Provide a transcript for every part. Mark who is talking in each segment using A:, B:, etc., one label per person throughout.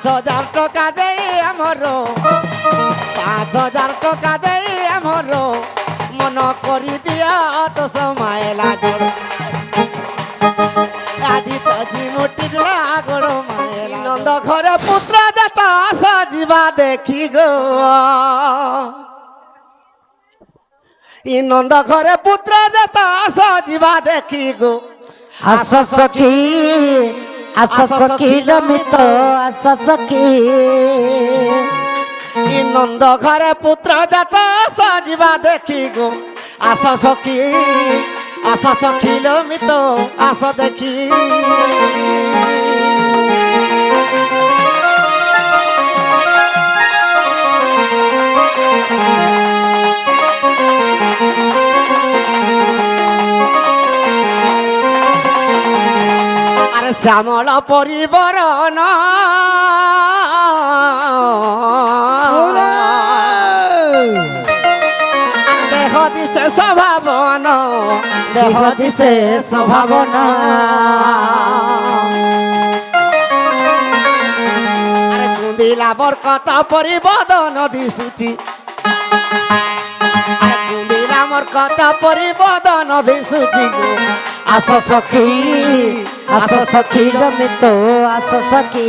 A: 5,000 টাকা দেই আমার 5,000 টাকা দেই আমার মন করি দিয়া তো সময় লাগর আজি তো জিমুটি লাগর মায়ের নন্দ ঘরে পুত্র যত সজিবা দেখি গো ই নন্দ ঘরে পুত্র যত সজিবা দেখি গো
B: আস সখী লমিত আস সখী
A: ই নন্দ ঘরে পুত্র যত সজিবা দেখি গো আস সখী লমিত আস দেখি আরে শ্যামল পরিবরণ দেহ দিছে স্বভাবন দেহ দিছে স্বভাবন আরে কুন্দিলা বরকত পরিবদন দিশুচি আরে কুন্দিলা মোর কত পরিবদন দিশুচি গো
B: আস সখী লমিত আস সখী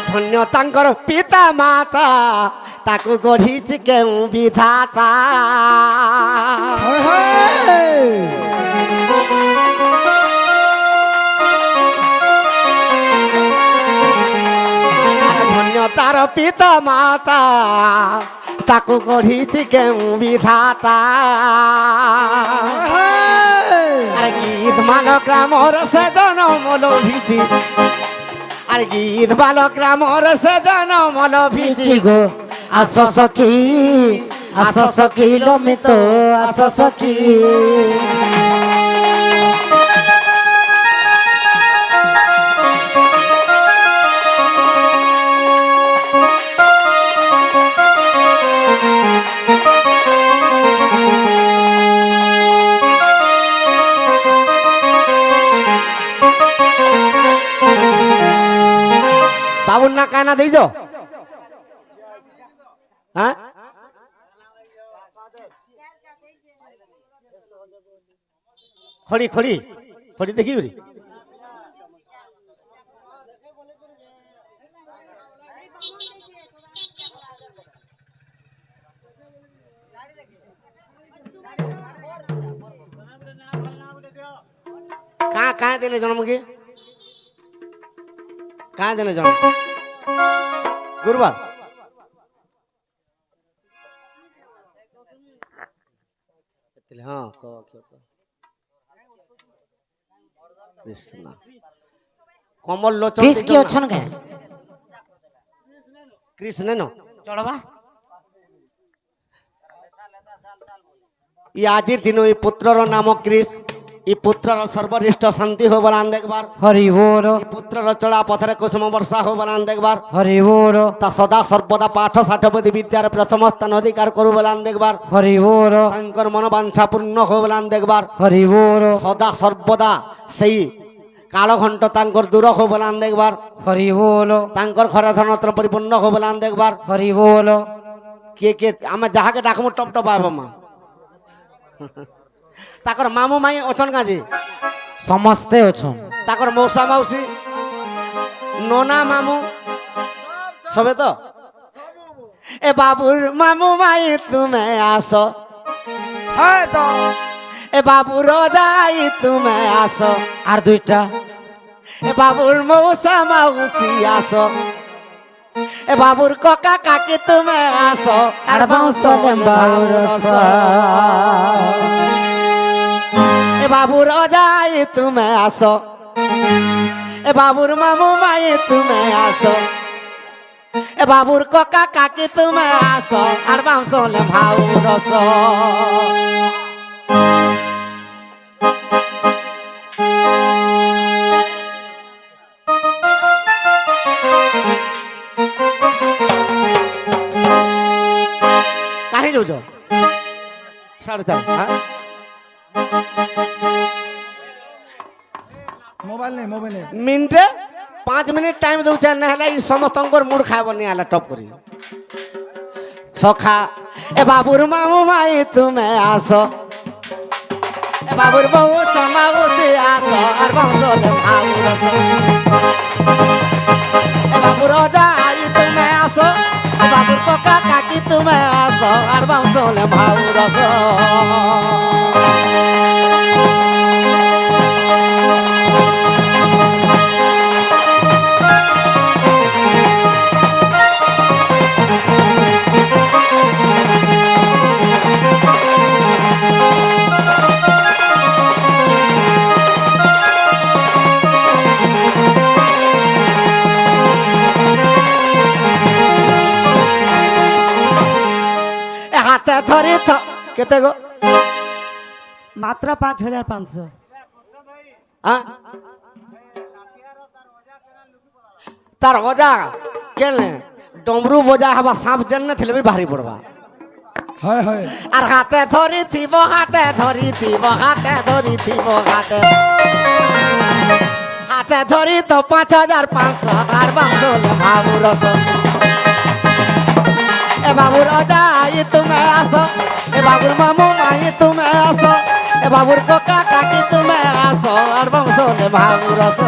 A: ধন্য তাঙ্কর পিতা মাতা তাকু গঢ়িছি কেউ বিধাতা ধন্য তার পিতা মাতা তাকু গঢ়িছি কেউ বিধাতা আর গীত মালক রামর সে জনম লোভিছি আর গীত বালক রামর সে জনমল ভিজি
B: গো আস সখী লমিত আস সখী
A: বাবুর না কানা দিয়েছ হ্যাঁ খড়ি খড়ি খড়ি দেখি করি কাঁ দিলে জন্ম কি কাঁ দিলে জন্ম গুরুবার হ্যাঁ কমল লোচন
B: কি অছন কে
A: কৃষ্ণ ন
B: চড়বা
A: ই আজির দিন এই পুত্রর নাম কৃষ ই পুত্রর সর্বরিষ্ঠ শান্তি হো বলান দেখবার
B: হরি बोल
A: ই পুত্রর চলা পথরে কুসুম বর্ষা হো বলান দেখবার
B: হরি बोल
A: তা সদা সর্বদা পাঠ ষাঠপতি বিদ্যার প্রথম স্থান অধিকার করু বলান দেখবার
B: হরি बोल
A: তাঙ্কর মনোবাঞ্ছা পূর্ণ হো বলান দেখবার
B: হরি बोल
A: সদা সর্বদা সেই কালঘণ্ট তাঙ্কর দূর হো বলান দেখবার
B: হরি बोल
A: তাঙ্কর খরা ধনত্র পরিপূর্ণ হো বলান দেখবার
B: হরি बोल
A: কে কে আমি যাহাকে ডাকমু টপ টপ আইব মা তাকর মামু মাই অছন কাজে
B: সমস্তে অছন
A: তাকর মৌসা মাউসী নোনা মামু সবে তো এ বাবুর মামু মাই তুমি আসো
B: হ্যাঁ তো
A: এ বাবুর যাই তুমি আসো
B: আর দুইটা
A: এ বাবুর মৌসা মাউসী আসো এ বাবুর ককা কাকি তুমি আসো
B: আর বাউসলে বাউরস
A: এ বাবুর যাই তুমি আসো এ বাবুর মামু মাই তুমি আসো এ বাবুর ককা কাকি তুমি আসো আর বাউসলে ভাউরস
C: মোবাইল
A: মিনিটে 5 মিনিট টাইম দউছে না হলে এই সমস্তঙ্কর মুড খাইব নি আলা টপ করি সখা এ বাবুর মামু মাই তুমি আসো এ বাবুর বউ সমাউসি আসো আর বংশলে বাবুর আসো এ বাবুর যাই তুমি আসো এ বাবুর কাকা কাকি তুমি আসো আর বংশলে বাবুর আসো হাতে ধরি কেতে গো
D: মাত্র 5,500
A: হ্যাঁ তার অজা কেলে ডমরু বজা হবা সাপ জেন থিলে বি ভারি পড়বা
C: হয় হয়
A: আর হাতে ধরি থিব হাতে ধরি থিব হাতে ধরি থিব হাতে হাতে ধরি তো 5,500 আর বাংশলে বাবুর রস এ বাবুর অজাই তুমি আসো এ বাবুর মামু মাই তুমি আসো এ বাবুর কাকা কাকি তুমি আসো আর বংশলে বাবুর রস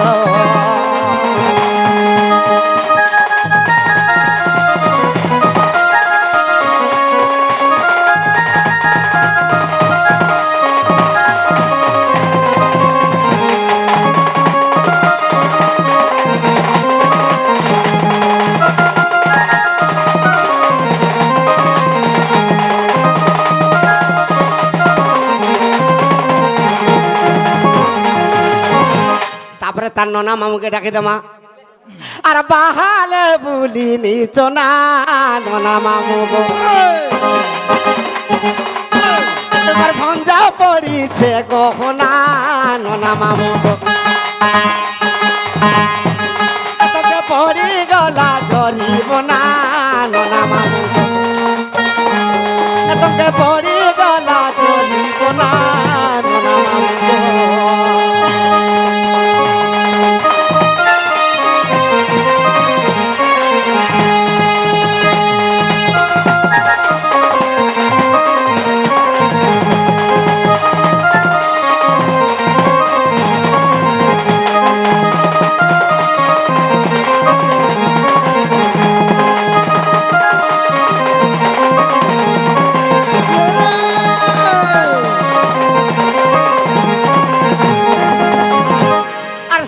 A: তারপরে তার ননা মামুকে ডাকে দেমা আর বাহালে বুলিনি চোনা ননা মামু গো তোমার ভঞ্জা পড়িছে গহনা ননা মামু গো তোকে পড়ি গলা ঝরিব না ননা মামু গো তোকে পড়ি গলা ঝরিব না ননা মামু গো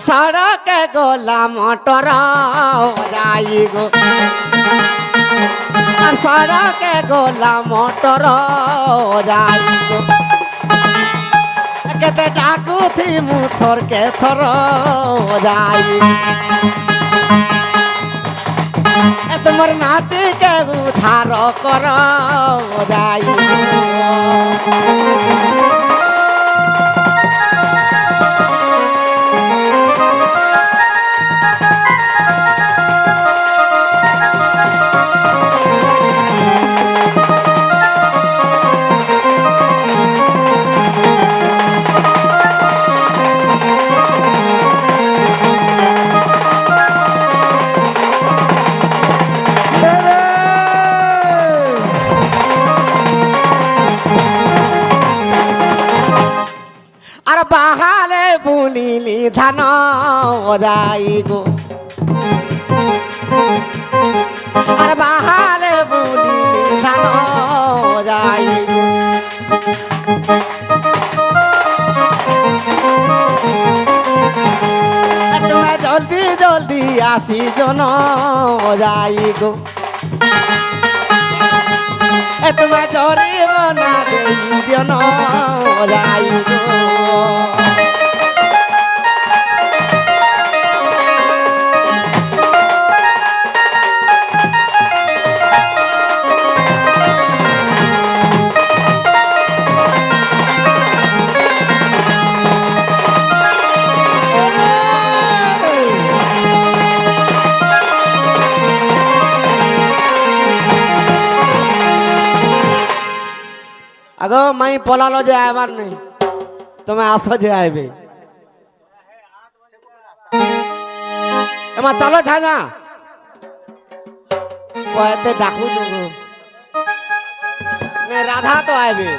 A: सड़क गोला मोटर जाई गो सड़क गोला मोटर जाई गो केते डाकू थी मुथर के थर जाई तुम्हार नाती के उधार कर जाई আর বাহালে বুলিনি ধান যাই গো আর বাহালে বুলিনি ধান যাই গো তুমি জলদি জলদি আসি জন যাই গো তুমি জরিব না দেই দিন যাই গো আগো মাই পলালো যে আইবার নেই তুমি আসো যে আইবে এমা চালো ছানা কয়েতে ডাকু নে রাধা তো আইবে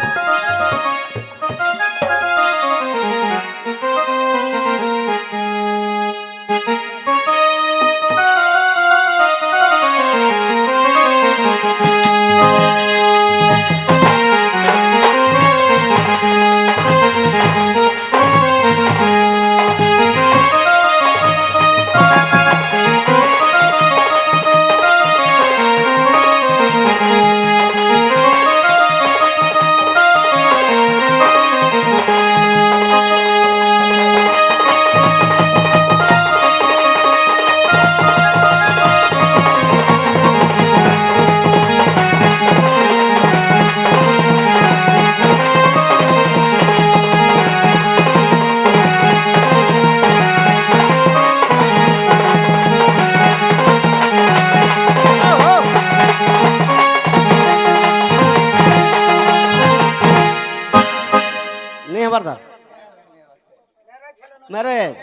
A: मैरिज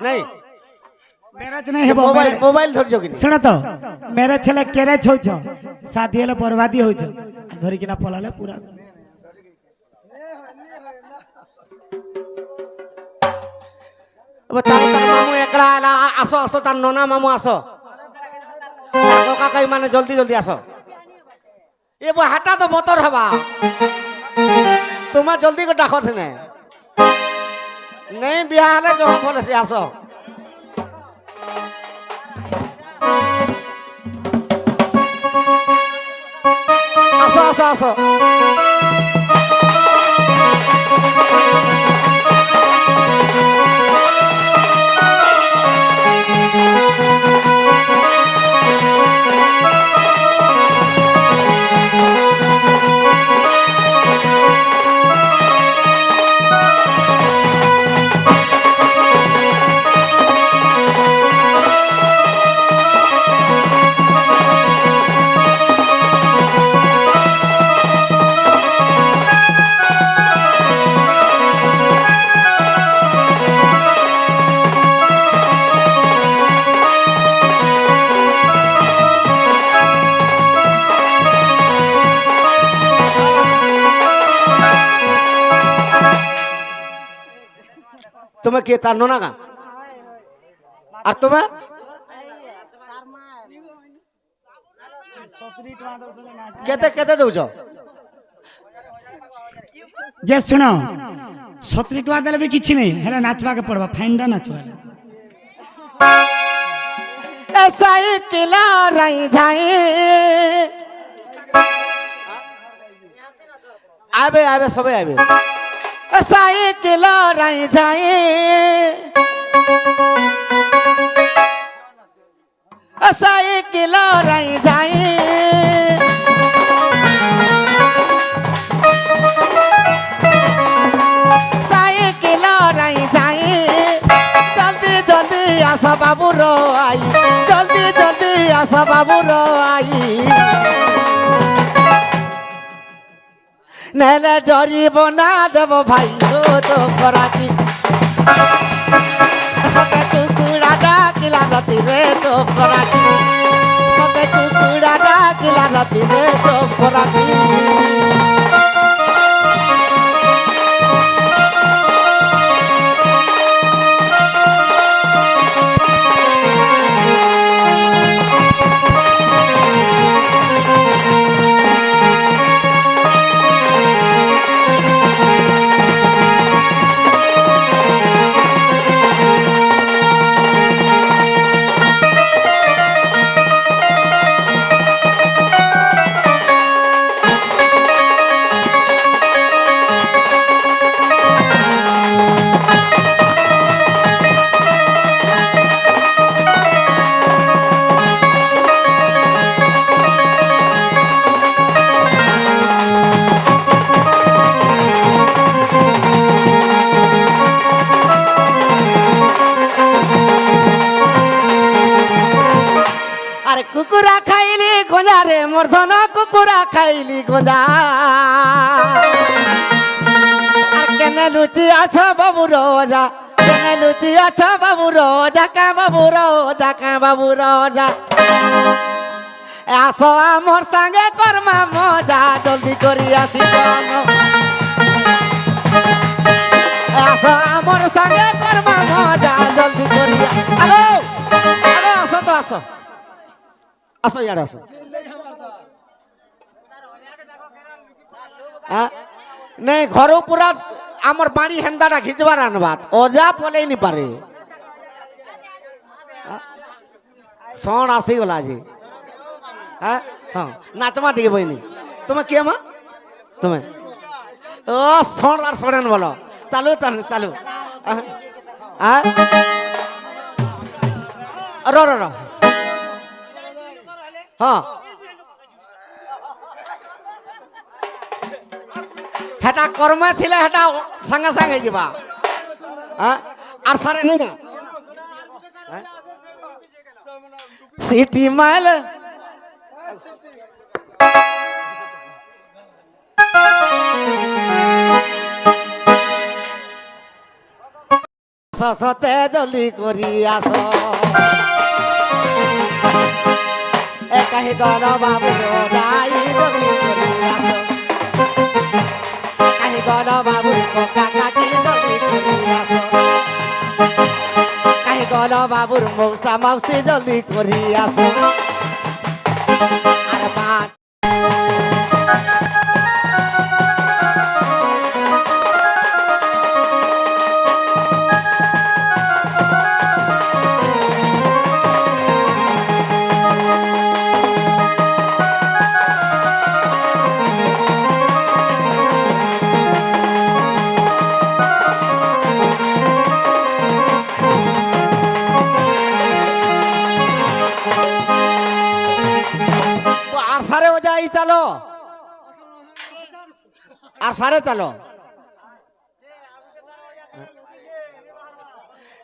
A: नहीं
D: मैरिज नहीं है
A: मोबाइल मोबाइल धरछो कि
D: सुनो तो मेरे छले केरे छौछ शादी हेले बर्बादी होछ धरि किना पलाले पूरा
A: अब चालो तार मामू एकला आला आसो आसो तार नोना मामू आसो तार कोका कई माने जल्दी जल्दी आसो ये वो हटा तो मोटर हवा तुम्हें जल्दी को डाको थे नहीं बिहार जो बोले से आसो आसो आसो आसो तुम्हें के तार नोना का और तुम्हें केते केते दउछो
D: जे सुनो 70 टका देले भी किछि नहीं हेला नाचबा के पड़बा फाइंडा नाचबा
A: ऐसा किला रही जाए आबे आबे सबे आबे ऐसा किला रही जाए ऐसा किला रही जाए आशा बाबू रो आई जल्दी जल्दी आशा बाबू रो आई नैले जरी बना देव भाई तो कराती सते कुकुड़ा डाकिला रती रे तो कराती सते कुकुड़ा डाकिला रती रे तो कराती कुकुरा खाइली गोजा रे मर्दन कुकुरा खाइली गोजा केने लुचि आछ बाबू रोजा লুচি আছো বাবু রোজা কা বাবু রোজা কা বাবু রোজা আসো আমার সঙ্গে কর্মা মজা জলদি করি আসি আসো আমার সঙ্গে কর্মা মজা জলদি করি আগো আগো আসো তো আসো আসো ইয়ার আসো নেই ঘর পুরা আমার বাড়ি হেন্দাটা ঘিচবার আনবাত ওজা পলেই নি পারে সন আসিগলা যে হ্যাঁ হ্যাঁ নাচমা টিকে বইনি তুমি কে মা তুমি ও সন আর সরেন বলো চালু তাহলে চালু হ্যাঁ র র র হ্যাঁ হেটা কর্মে থিলে হেটা সঙ্গে সঙ্গে যাবা হ্যাঁ আর সারে নেই না সিটি মাইল সতে জলদি করি আস কাহি গল বাবু যাই জলদি করি আস কাহি গল বাবু কাকা কাকি জলদি করি আস কাহি গল বাবুর মৌসা মাউসি জলদি করি আস আর পাঁচ चलो और सारे चलो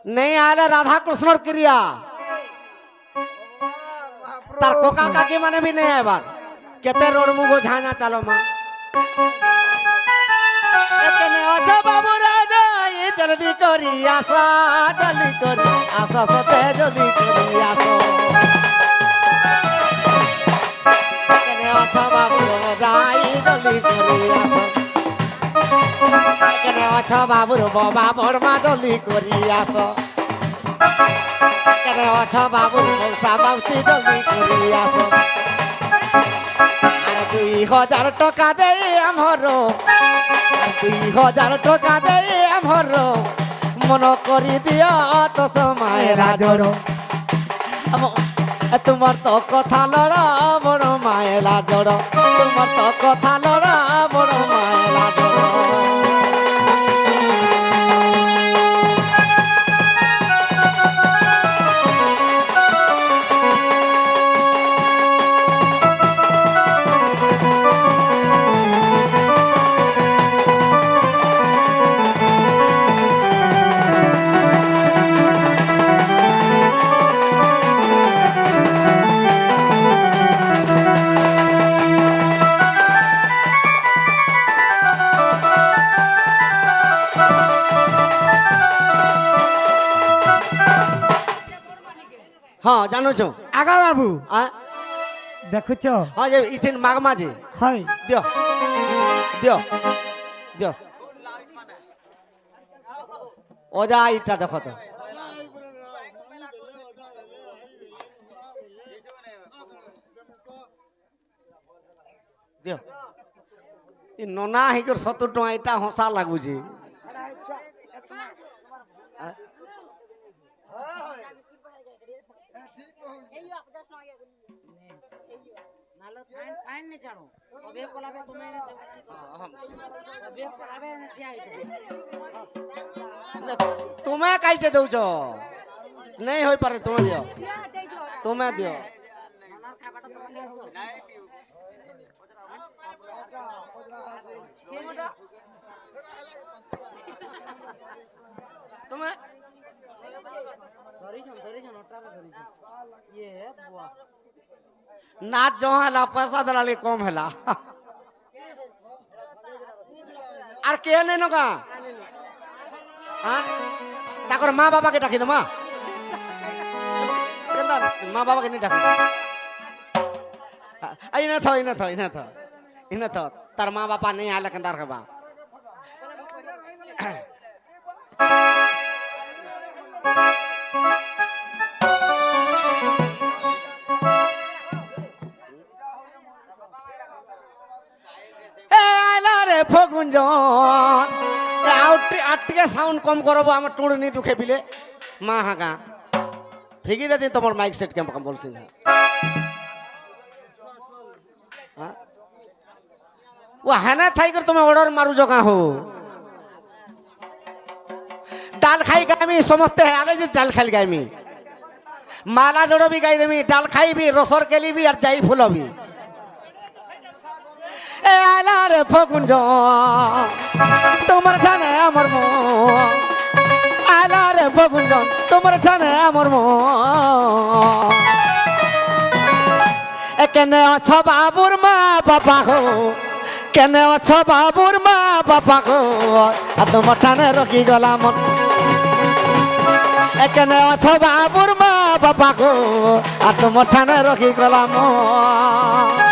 A: नहीं आले राधा कृष्ण क्रिया तार कोका काकी माने भी नहीं है बार केते रोड मुगो झाना चलो मां एकने अच्छा बाबू राजा ये जल्दी करी आशा जल्दी करी आशा सते जल्दी करी आशा अच्छा बाबू जाई जल्दी करी आस केने अच्छा बाबू बाबा बड़मा जल्दी करी आस केने अच्छा बाबू मौसा माउसी जल्दी करी आस अरे 2000 টাকা দে আমার 2000 টাকা দে আমার মন করি দিও তো সময়ের জড়ো তোমার তো কথা লড়া বড় মায়েলা জড় তোমার তো কথা লড়া বড় মায়েলা জড় हाँ जानो छो
D: आगा बाबू
A: आ
D: देखो छो
A: हाँ ये इसे मागमा जी
D: हाय
A: दियो दियो दियो ओजा इटा देखो तो दियो इ नोना ही कर 70 टका इटा हंसा लागू जी तुम्हें कैसे दो नहीं हो पारे तुम्हें दियो तुम्हें दियो तुम्हें नाच जो है पैसा दलाली कम है और के नहीं नका हाँ ତାଙ୍କର ମା ବାବାକେ ଡାକିଦେମା କେନ୍ତା ମା ବାବାକେ ନି ଡାକ ଇନେ ଥ ଇନେ ଥ ଇନେ ଥ ଇନେ ଥ ତାର ମା ବାପା ନେଇ ଆଇଲେ କେନ୍ତା ରଖବା ফগুঞ্জন আর টিকে সাউন্ড কম করব আমার টুড় নি দুঃখে পিলে মা হাগা ফিকি দে দিন তোমার মাইক সেট কেমন বলছি ও হ্যাঁ থাই করে তুমি অর্ডার মারু জগা হো ডাল খাই গাইমি সমস্তে আলে যে ডাল খাই গাইমি মালা জোড় বি গাই দেমি ডাল খাইবি রসর কেলিবি আর যাই ফুলবি এ আলার ফগুঞ্জ তোমার ঠানে আমার মন আলার ফগুঞ্জ তোমার ঠানে আমার মন কেনে অছ বাবুর মা বাবা গো কেনে অছ বাবুর মা বাবা গো আর তোমার ঠানে রকি গলা মন কেনে অছ বাবুর মা বাবা গো আর তোমার ঠানে রকি গলা মন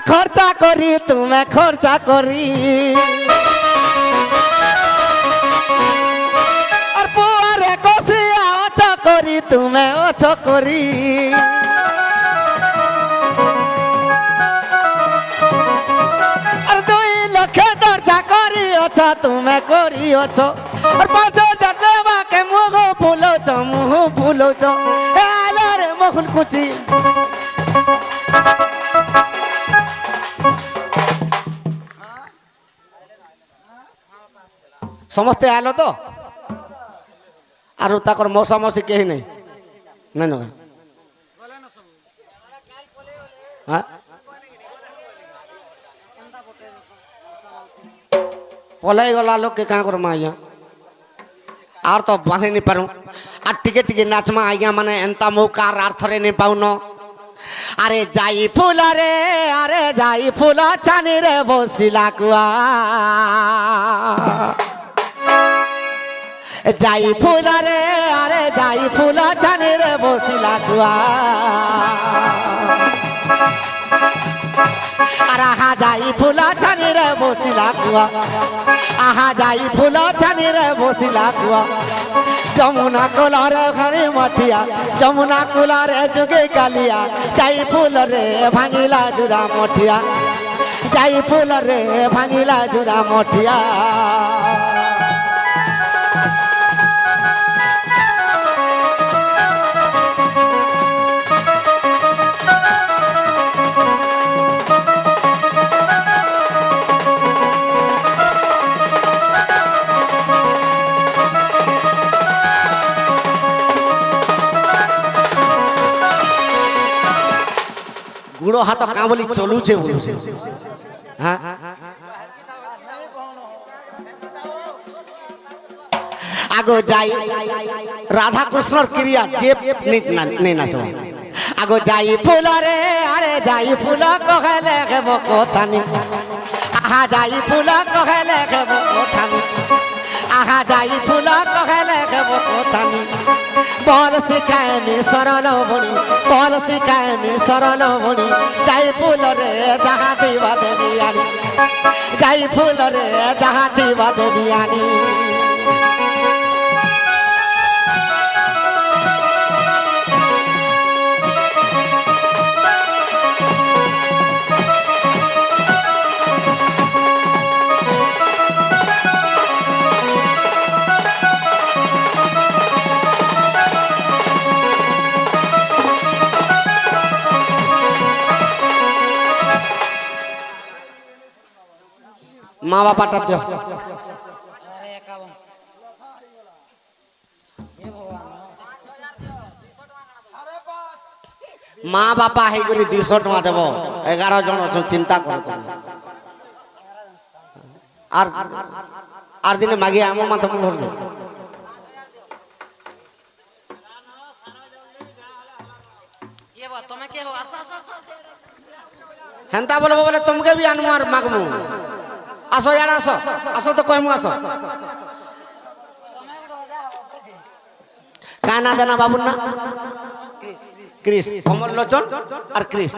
A: খরচা করি তুমি খরচা করি আর পুয়ারে কষিয়া অচ করি তুমি অচ করি আর 2 লক্ষ খরচা করি অছ তুমি করি অছ আর 5,000 দেবাকে মুখ ফুলছ মুখ ফুলছ এলারে মখুল কুচি समस्ते आलो तो आरु ताकर मौसा मौसी केही नहीं नहीं न हाँ पलाई गला लोग के कहाँ कर माया आर तो बांधे नहीं पारू आर टिके टिके नाचमा आइया माने एंता मौका आर थरे नहीं पाऊ न अरे जाई फूला रे अरे जाई फूला चानी रे बसिला कुआ যাই ফুলা রে আরে যাই ফুলা জানি রে বসিলা গুয়া আর আহা যাই ফুলা জানি রে বসিলা গুয়া আহা যাই ফুলা জানি রে বসিলা গুয়া যমুনা কোলারে ঘরে মাটিয়া যমুনা কোলারে যুগে কালিয়া যাই ফুল রে ভাঙিলা জুরা মঠিয়া যাই ফুল রে ভাঙিলা জুরা মঠিয়া गुड़ो हाथ का बोली चलुचे हाँ आगो जाई राधा कृष्ण क्रिया जेब नहीं नाचो आगो जाई फूला रे अरे जाई फूला कहले के बको थानी आहा जाई फूला कहले के बको थानी आहा जाई फूला कहले के बको थानी बल सिखाए में सरल भणी बल सिखाए में सरल भणी जाई फूल रे जहाँ दीवा देवियानी जाई फूल रे जहाँ दीवा देवियानी মা বাবাটা দিও মা বাপা ହେଇକରି 200 ଟଙ୍କା ଦେବ 11 ଜଣ ଅଛ ଚିନ୍ତା କର আর দিনে মাগি ଆମ ମା ତମ ଘରକୁ হেন্তা বলবো বলে তোমাকে বি আনমু আর মাগমু আসো ইয়াড়া আসো আসো তো কইমু আসো কার না দেনা বাবুর না ক্রিস কমল লোচন আর ক্রিস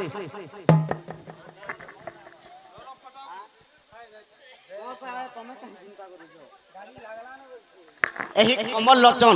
A: এই কমল লোচন